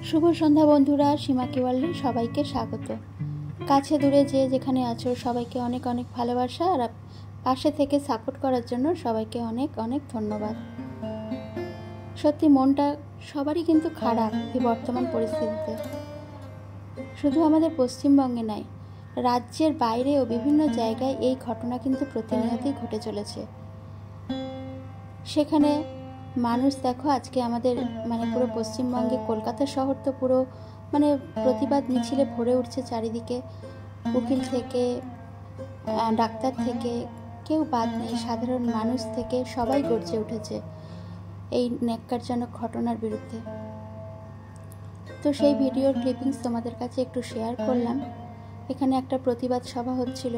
শুভ সন্ধ্যা বন্ধুরা, সীমাকি ওয়ার্ল্ডে সবাইকে স্বাগত। কাছে দূরে যে যেখানে আছো সবাইকে অনেক অনেক ভালোবাসা, আর পাশে থেকে সাপোর্ট করার জন্য সবাইকে অনেক অনেক ধন্যবাদ। সত্যি মনটা সবারই কিন্তু খারাপ এই বর্তমান পরিস্থিতিতে। শুধু আমাদের পশ্চিমবঙ্গে নয়, রাজ্যের বাইরেও বিভিন্ন জায়গায় এই ঘটনা কিন্তু প্রতিনিয়তই ঘটে চলেছে। সেখানে মানুষ দেখো, আজকে আমাদের পুরো পশ্চিমবঙ্গে কলকাতা শহর তো পুরো প্রতিবাদ মিছিলে ভরে উঠছে চারিদিকে। উকিল থেকে ডাক্তার থেকে কেউ বাদ নেই, সাধারণ মানুষ থেকে সবাই গর্জে উঠেছে এই ন্যাক্কারজনক ঘটনার বিরুদ্ধে। তো সেই ভিডিওর ক্লিপিংস তোমাদের কাছে একটু শেয়ার করলাম। এখানে একটা প্রতিবাদ সভা হচ্ছিল,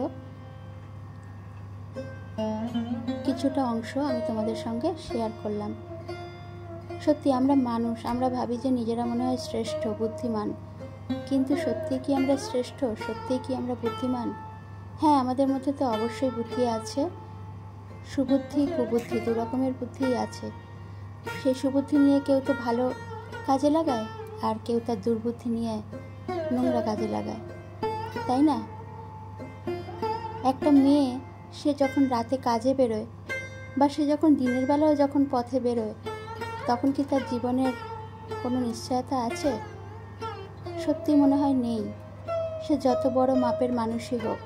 কিছুটা অংশ আমি তোমাদের সঙ্গে শেয়ার করলাম। সত্যি আমরা মানুষ, আমরা ভাবি যে নিজেরা মনে হয় শ্রেষ্ঠ, বুদ্ধিমান, কিন্তু সত্যি কি আমরা শ্রেষ্ঠ? সত্যি কি আমরা বুদ্ধিমান? হ্যাঁ, আমাদের মধ্যে তো অবশ্যই বুদ্ধি আছে, সুবুদ্ধি কুবুদ্ধি দু রকমের বুদ্ধিই আছে। সেই সুবুদ্ধি নিয়ে কেউ তো ভালো কাজে লাগায়, আর কেউ তার দুর্বুদ্ধি নিয়ে নোংরা কাজে লাগায়, তাই না? একটা মেয়ে সে যখন রাতে কাজে বেরোয়, বা সে যখন দিনের বেলাও যখন পথে বেরোয়, তখন কি তার জীবনের কোনো নিশ্চয়তা আছে? সত্যি মনে হয় নেই, সে যত বড় মাপের মানুষই হোক।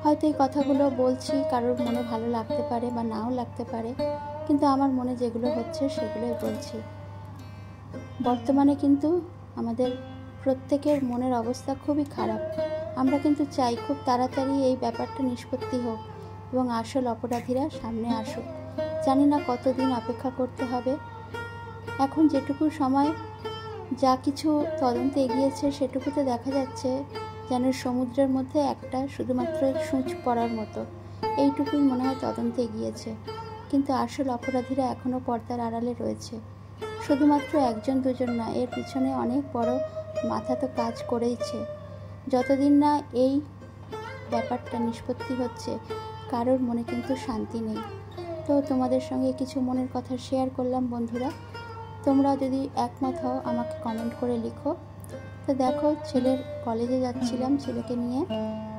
হয়তো এই কথাগুলো বলছি কারোর মনে ভালো লাগতে পারে বা নাও লাগতে পারে, কিন্তু আমার মনে যেগুলো হচ্ছে সেগুলোই বলছি। বর্তমানে কিন্তু আমাদের প্রত্যেকের মনের অবস্থা খুবই খারাপ। আমরা কিন্তু চাই খুব তাড়াতাড়ি এই ব্যাপারটা নিষ্পত্তি হোক এবং আসল অপরাধীরা সামনে আসুক। জানি না কতদিন অপেক্ষা করতে হবে। এখন যেটুকু সময় যা কিছু তদন্তে এগিয়েছে সেটুকুতে দেখা যাচ্ছে যেন সমুদ্রের মধ্যে একটা শুধুমাত্র সূঁচ পড়ার মতো, এইটুকুই মনে হয় তদন্তে এগিয়েছে। কিন্তু আসল অপরাধীরা এখনও পর্দার আড়ালে রয়েছে। শুধুমাত্র একজন দুজন না, এর পিছনে অনেক বড় মাথা তো কাজ করেইছে। যতদিন না এই ব্যাপারটা নিষ্পত্তি হচ্ছে, কারোর মনে কিন্তু শান্তি নেই। তো তোমাদের সঙ্গে কিছু মনের কথা শেয়ার করলাম বন্ধুরা। তোমরা যদি একমত হও আমাকে কমেন্ট করে লিখো। তো দেখো, ছেলের কলেজে যাচ্ছিলাম ছেলেকে নিয়ে।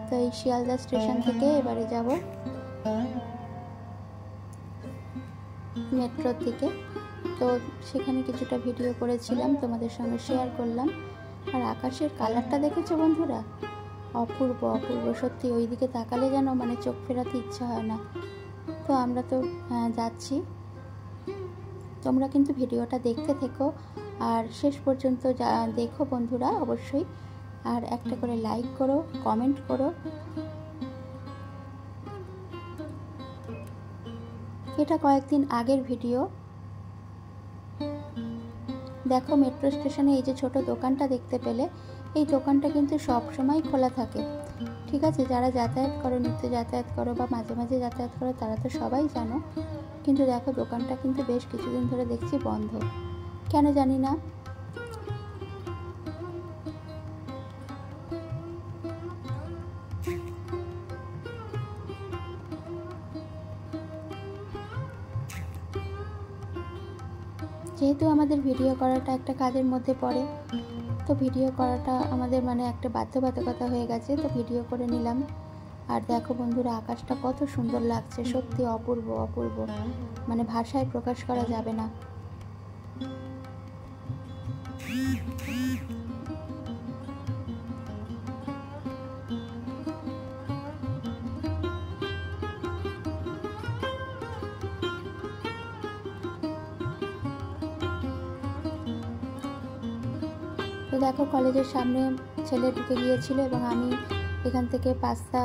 তো এই শিয়ালদা স্টেশন থেকে এবারে যাব মেট্রোর দিকে। তো সেখানে কিছুটা ভিডিও করেছিলাম, তোমাদের সঙ্গে শেয়ার করলাম। আর আকাশের কালারটা দেখেছো বন্ধুরা? অপূর্ব অপূর্ব, সত্যি ওই দিকে তাকালে যেন চোখ ফেরাতে ইচ্ছা হয় না। তো আমরা তো যাচ্ছি। তোমরা কিন্তু ভিডিওটা দেখতে থেকো আর শেষ পর্যন্ত দেখো বন্ধুরা অবশ্যই। আর একটা করে লাইক করো, কমেন্ট করো। এটা কয়েকদিন আগের ভিডিও। দেখো, মেট্রো স্টেশনে এই যে ছোট দোকানটা দেখতে পেলে, এই দোকানটা কিন্তু সব সময় খোলা থাকে। ঠিক আছে, যারা যাতায়াত করো, নিত্য যাতায়াত করো বা মাঝে মাঝে যাতায়াত করো, তারা তো সবাই জানো। কিন্তু দেখো, দোকানটা কিন্তু বেশ কিছুদিন ধরে দেখছি বন্ধ, কেন জানি না। যেহেতু আমাদের ভিডিও করাটা একটা কাজের মধ্যে পড়ে, তো ভিডিও করাটা আমাদের একটা বাধ্যবাধকতা হয়ে গেছে, তো ভিডিও করে নিলাম। আর দেখো বন্ধুরা, আকাশটা কত সুন্দর লাগছে, সত্যি অপূর্ব অপূর্ব, ভাষায় প্রকাশ করা যাবে না। তো দেখো, কলেজের সামনে ছেলে ঢুকে গিয়েছিল এবং আমি এখান থেকে পাস্তা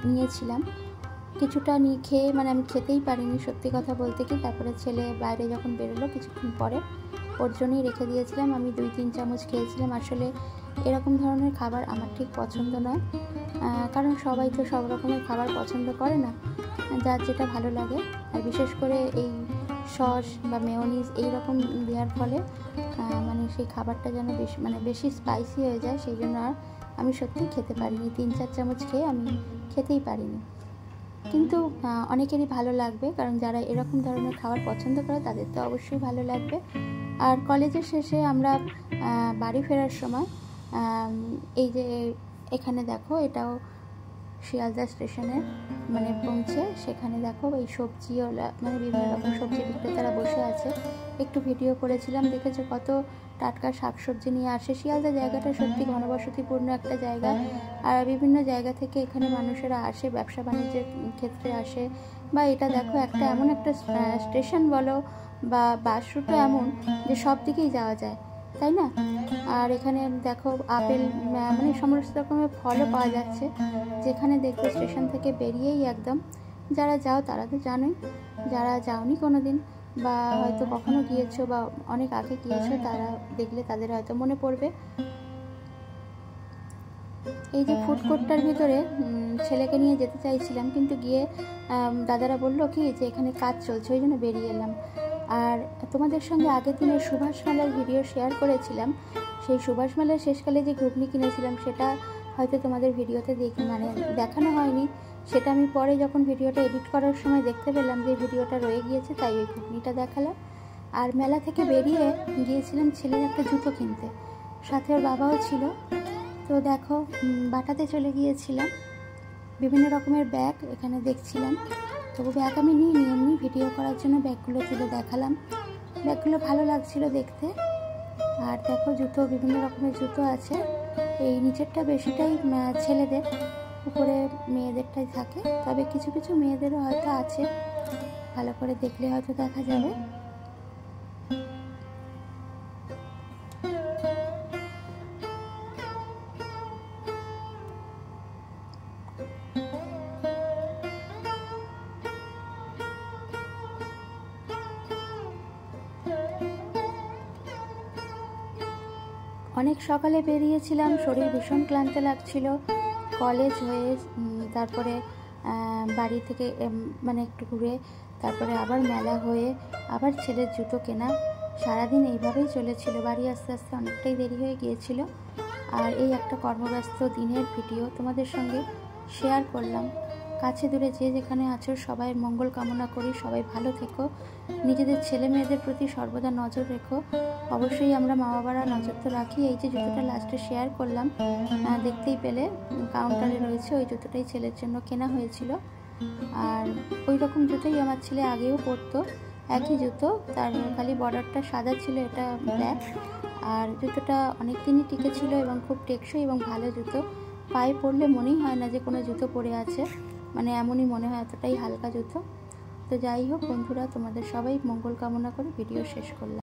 নিয়েছিলাম। কিছুটা নিয়ে খেয়ে আমি খেতেই পারিনি সত্যি কথা বলতে কি। তারপরে ছেলে বাইরে যখন বেরোলো কিছুক্ষণ পরে, ওর জন্যই রেখে দিয়েছিলাম। আমি 2-3 চামচ খেয়েছিলাম। আসলে এরকম ধরনের খাবার আমার ঠিক পছন্দ নয়, কারণ সবাই তো সব রকমের খাবার পছন্দ করে না, যার যেটা ভালো লাগে। আর বিশেষ করে এই সস বা মেয়োনিজ এইরকম দেওয়ার ফলে সেই খাবারটা যেন বেশি স্পাইসি হয়ে যায়, সেই জন্য আর আমি সত্যি খেতে পারিনি। 3-4 চামচ খেয়ে আমি খেতেই পারিনি। কিন্তু অনেকেরই ভালো লাগবে, কারণ যারা এরকম ধরনের খাবার পছন্দ করে তাদের তো অবশ্যই ভালো লাগবে। আর কলেজের শেষে আমরা বাড়ি ফেরার সময় এই যে এখানে দেখো, এটাও শিয়ালদা স্টেশনের মানে পৌঁছে, সেখানে দেখো এই সবজিওয়ালা মানে বিভিন্ন রকম সবজি বিক্রেতারা বসে আছে। একটু ভিডিও করেছিলাম, দেখেছো কত টাটকা শাকসবজি নিয়ে আসে। শিয়ালদা জায়গাটা সত্যি ঘনবসতিপূর্ণ একটা জায়গা, আর বিভিন্ন জায়গা থেকে এখানে মানুষেরা আসে, ব্যবসা বাণিজ্যের ক্ষেত্রে আসে। বা এটা দেখো একটা এমন একটা স্টেশন বলো বা বাস রুটও এমন যে সব দিকেই যাওয়া যায়, তাই না? আর এখানে দেখো আপেল মানে সমস্ত রকমের ফলও পাওয়া যাচ্ছে, যেখানে দেখবে স্টেশন থেকে বেরিয়েই একদম, যারা যাও তারা তো জানোই, যারা যাওনি কোনো দিন বা হয়তো কখনো গিয়েছো বা অনেক আগে গিয়েছো, তারা দেখলে তাদের হয়তো মনে পড়বে। এই যে ফুড কোর্টটার ভিতরে ছেলেকে নিয়ে যেতে চাইছিলাম, কিন্তু গিয়ে দাদারা বললো কি যে এখানে কাজ চলছে, ওই জন্য বেরিয়ে এলাম। আর তোমাদের সঙ্গে আগের দিনের সুভাষ মেলার ভিডিও শেয়ার করেছিলাম, সেই সুভাষ মেলার শেষকালে যে ঘুগনি কিনেছিলাম সেটা হয়তো তোমাদের ভিডিওতে দেখানো হয়নি। সেটা আমি পরে যখন ভিডিওটা এডিট করার সময় দেখতে পেলাম যে ভিডিওটা রয়ে গিয়েছে, তাই ওই ঘুগনিটা দেখালাম। আর মেলা থেকে বেরিয়ে গিয়েছিলাম ছেলের একটা জুতো কিনতে, সাথে ওর বাবাও ছিল। তো দেখো বাটাতে চলে গিয়েছিলাম, বিভিন্ন রকমের ব্যাগ এখানে দেখছিলাম। তবু ব্যাগ আমি নিইনি, এমনি ভিডিও করার জন্য ব্যাগগুলো তুলে দেখালাম। ব্যাগগুলো ভালো লাগছিল দেখতে। আর দেখো জুতো, বিভিন্ন রকমের জুতো আছে। এই নিচেরটা বেশিটাই ছেলেদের, উপরে মেয়েদেরটাই থাকে, তবে কিছু কিছু মেয়েদেরও হয়তো আছে, ভালো করে দেখলে হয়তো দেখা যাবে। অনেক সকালে বেরিয়েছিলাম, শরীর ভীষণ ক্লান্ত লাগছিল। কলেজ হয়ে তারপরে বাড়ি থেকে মানে একটু ঘুরে, তারপরে আবার মেলা হয়ে, আবার ছেলের জুতো কেনা, সারাদিন এইভাবেই চলেছিল। বাড়ি আস্তে আস্তে অনেকটাই দেরি হয়ে গিয়েছিল। আর এই একটা কর্মব্যস্ত দিনের ভিডিও তোমাদের সঙ্গে শেয়ার করলাম। কাছে দূরে যে যেখানে আছো সবাই মঙ্গল কামনা করি, সবাই ভালো থেকো, নিজেদের ছেলে মেয়েদের প্রতি সর্বদা নজর রেখো। অবশ্যই আমরা মা বাবারা নজর তো রাখি। এই যে জুতোটা লাস্টে শেয়ার করলাম, দেখতেই পেলে কাউন্টারে রয়েছে, ওই জুতোটাই ছেলের জন্য কেনা হয়েছিল। আর ওই রকম জুতোই আমার ছেলে আগেও পরতো, একই জুতো, তার খালি বর্ডারটা সাদা ছিল, এটা ব্ল্যাক। আর জুতোটা অনেক দিনই টিকেছিল এবং খুব টেকসই এবং ভালো জুতো। পায়ে পরলে মনেই হয় না যে কোনো জুতো পরে আছে, মানে এমনই মনে হয়, এতটাই হালকা জুতো। তো যাই হোক বন্ধুরা, তোমাদের সবাই মঙ্গল কামনা করে ভিডিও শেষ করলাম।